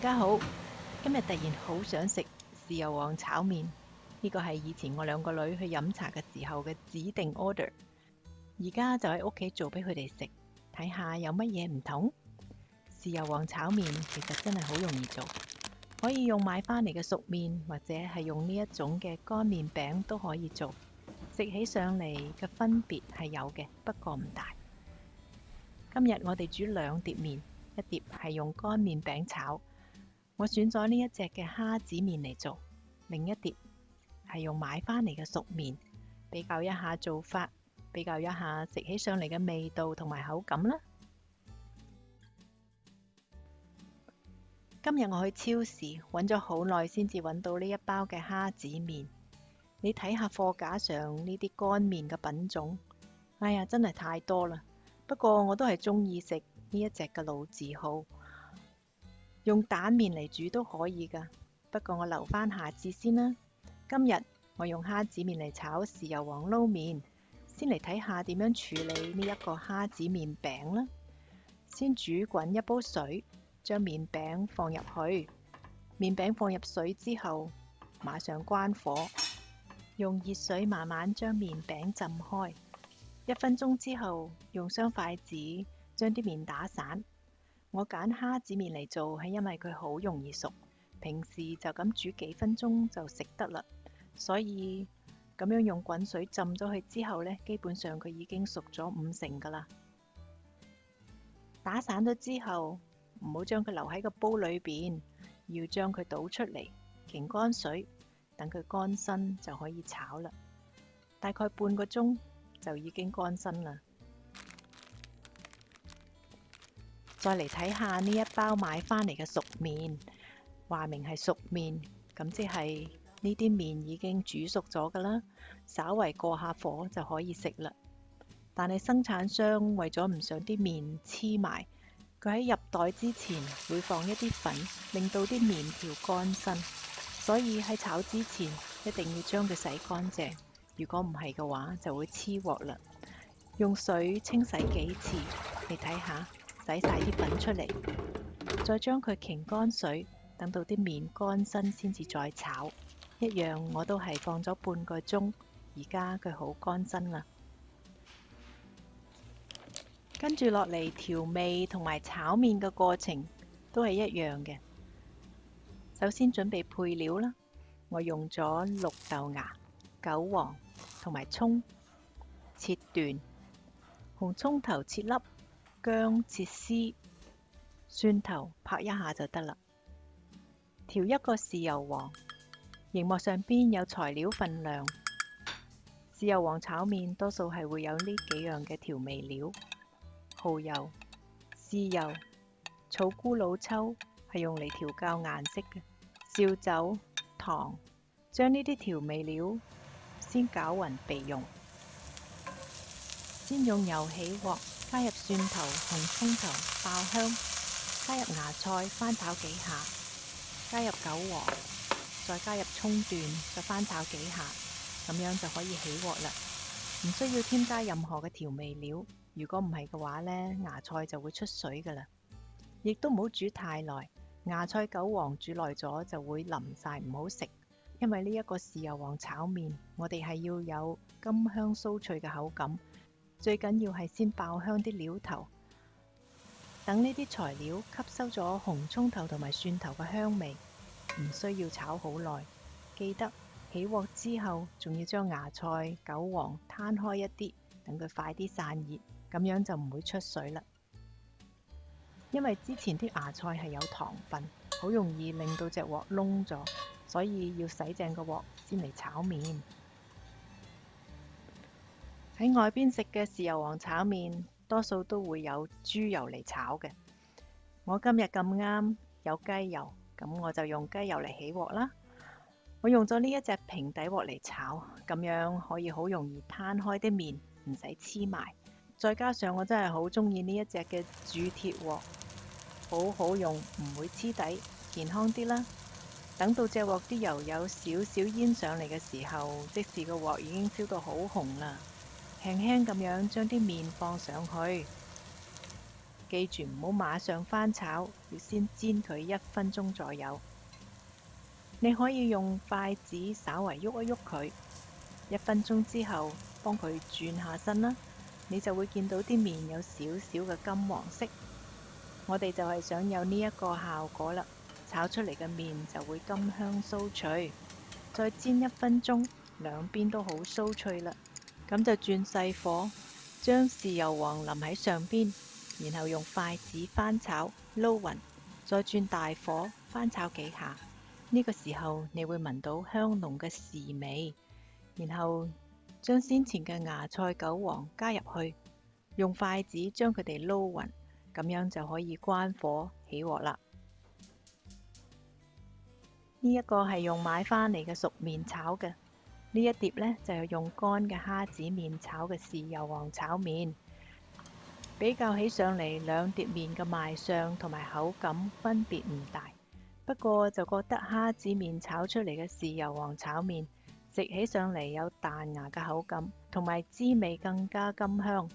大家好，今日突然好想食豉油皇炒麵，呢個係以前我兩個女去飲茶嘅時候嘅指定 order，而家就喺屋企做俾佢哋食，睇下有乜嘢唔同。豉油皇炒麵其實真係好容易做，可以用買返嚟嘅熟麵，或者係用呢一種嘅乾麵餅都可以做，食起上嚟嘅分別係有嘅，不過唔大。今日我哋煮兩碟麵，一碟係用乾麵餅炒。我選咗呢一隻嘅蝦子麵嚟做，另一碟係用買返嚟嘅熟麵，比較一下做法，比較一下食起上嚟嘅味道同埋口感啦。今日我去超市揾咗好耐先至揾到呢一包嘅蝦子麵。你睇下貨架上呢啲乾麵嘅品種，哎呀，真係太多啦。不過我都係鍾意食呢一隻嘅老字號。用蛋麵嚟煮都可以㗎，不過我留返下次先啦。今日我用蝦子麵嚟炒豉油皇撈麵，先嚟睇下點樣處理呢一個蝦子麵餅啦。先煮滾一煲水，將麵餅放入去。麵餅放入水之後，馬上關火，用熱水慢慢將麵餅浸開。1分鐘之後，用雙筷子將啲麵打散。我揀蝦子麵嚟做係因為佢好容易熟，平時就咁煮幾分鐘就食得啦。所以咁樣用滾水浸咗佢之後呢，基本上佢已經熟咗50%㗎啦。打散咗之後，唔好將佢留喺個煲裏邊，要將佢倒出嚟，擎乾水，等佢乾身就可以炒啦。大概半個鐘就已經乾身啦。再嚟睇下呢一包買返嚟嘅熟麵，話明係熟麵，咁即係呢啲麵已經煮熟咗㗎啦，稍為過下火就可以食啦。但係生產商為咗唔想啲麵黐埋，佢喺入袋之前會放一啲粉，令到啲麵條乾身，所以喺炒之前一定要將佢洗乾淨。如果唔係嘅話，就會黐鑊啦。用水清洗幾次，你睇下。洗晒啲粉出嚟，再將佢擎乾水，等到啲麵乾身先至再炒。一樣我都係放咗半個鐘，而家佢好乾身啦。跟住落嚟調味同埋炒麵嘅過程都係一樣嘅。首先準備配料啦，我用咗綠豆芽、韭黃同埋蔥切段，紅蔥頭切粒。薑切絲，蒜頭拍一下就得啦。調一個豉油皇，熒幕上邊有材料份量。豉油皇炒麵多數係會有呢幾樣嘅調味料：蠔油、豉油、草菇老抽係用嚟調校顏色嘅，紹酒、糖。將呢啲調味料先攪勻備用。先用油起鑊。加入蒜頭、紅蔥頭爆香，加入芽菜翻炒幾下，加入韭黃，再加入蔥段，再翻炒幾下，咁樣就可以起鑊啦。唔需要添加任何嘅調味料，如果唔係嘅話呢，芽菜就會出水噶啦。亦都唔好煮太耐，芽菜、韭黃煮耐咗就會腍晒，唔好食。因為呢一個豉油皇炒麵，我哋係要有甘香酥脆嘅口感。最緊要係先爆香啲料頭，等呢啲材料吸收咗紅蔥頭同埋蒜頭嘅香味，唔需要炒好耐。記得起鑊之後，仲要將芽菜、韭黃攤開一啲，等佢快啲散熱，咁樣就唔會出水啦。因為之前啲芽菜係有糖分，好容易令到隻鑊燶咗，所以要洗淨個鑊先嚟炒麵。喺外邊食嘅豉油皇炒麵，多數都會有豬油嚟炒嘅。我今日咁啱有雞油，咁我就用雞油嚟起鑊啦。我用咗呢一隻平底鑊嚟炒，咁樣可以好容易攤開啲麵，唔使黐埋。再加上我真係好鍾意呢一隻嘅鑄鐵鑊，好好用，唔會黐底，健康啲啦。等到隻鑊啲油有少少煙上嚟嘅時候，即使個鑊已經燒到好紅啦。輕輕咁樣將啲麵放上去，記住唔好馬上翻炒，要先煎佢1分鐘左右。你可以用筷子稍為喐一喐佢，1分鐘之後幫佢轉下身啦，你就會見到啲麵有少少嘅金黃色。我哋就係想有呢一個效果啦，炒出嚟嘅麵就會金香酥脆。再煎1分鐘，兩邊都好酥脆啦，咁就轉細火，將豉油黃淋喺上邊，然後用筷子翻炒撈勻，再轉大火翻炒幾下。呢個時候你會聞到香濃嘅豉味，然後將先前嘅芽菜韭黃加入去，用筷子將佢哋撈勻，咁樣就可以關火起鑊啦。呢一個係用買返嚟嘅熟麵炒嘅，呢一碟呢，就係用乾嘅蝦子麵炒嘅豉油黃炒麵。比較起上嚟，兩碟麵嘅賣相同埋口感分別唔大，不過就覺得蝦子麵炒出嚟嘅豉油黃炒麵食起上嚟有彈牙嘅口感，同埋滋味更加甘香。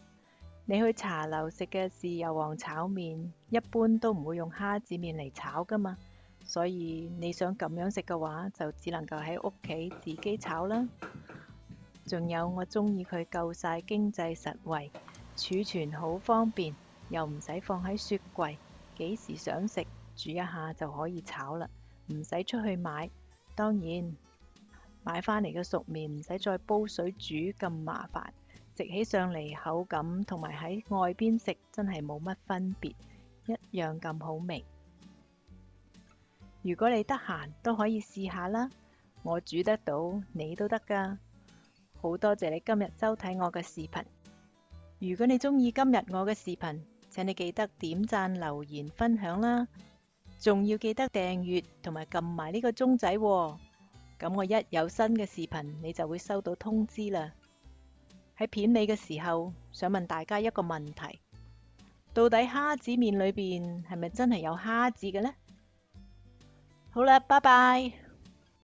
你去茶樓食嘅豉油黃炒麵，一般都唔會用蝦子麵嚟炒㗎嘛，所以你想咁樣食嘅話，就只能夠喺屋企自己炒啦。仲有我鍾意佢夠晒經濟實惠，儲存好方便，又唔使放喺雪櫃，幾時想食煮一下就可以炒啦，唔使出去買。當然買返嚟嘅熟麵唔使再煲水煮咁麻煩，食起上嚟口感同埋喺外邊食真係冇乜分別，一樣咁好味。如果你得閒都可以試下啦，我煮得到，你都得㗎。好多謝你今日收睇我嘅視頻。如果你鍾意今日我嘅視頻，請你記得點讚、留言、分享啦，仲要記得訂閱同埋撳埋呢個鐘仔喎。咁我一有新嘅視頻，你就會收到通知啦。喺片尾嘅時候，想問大家一個問題：到底蝦子麵裏邊係咪真係有蝦子嘅呢？好啦，拜拜。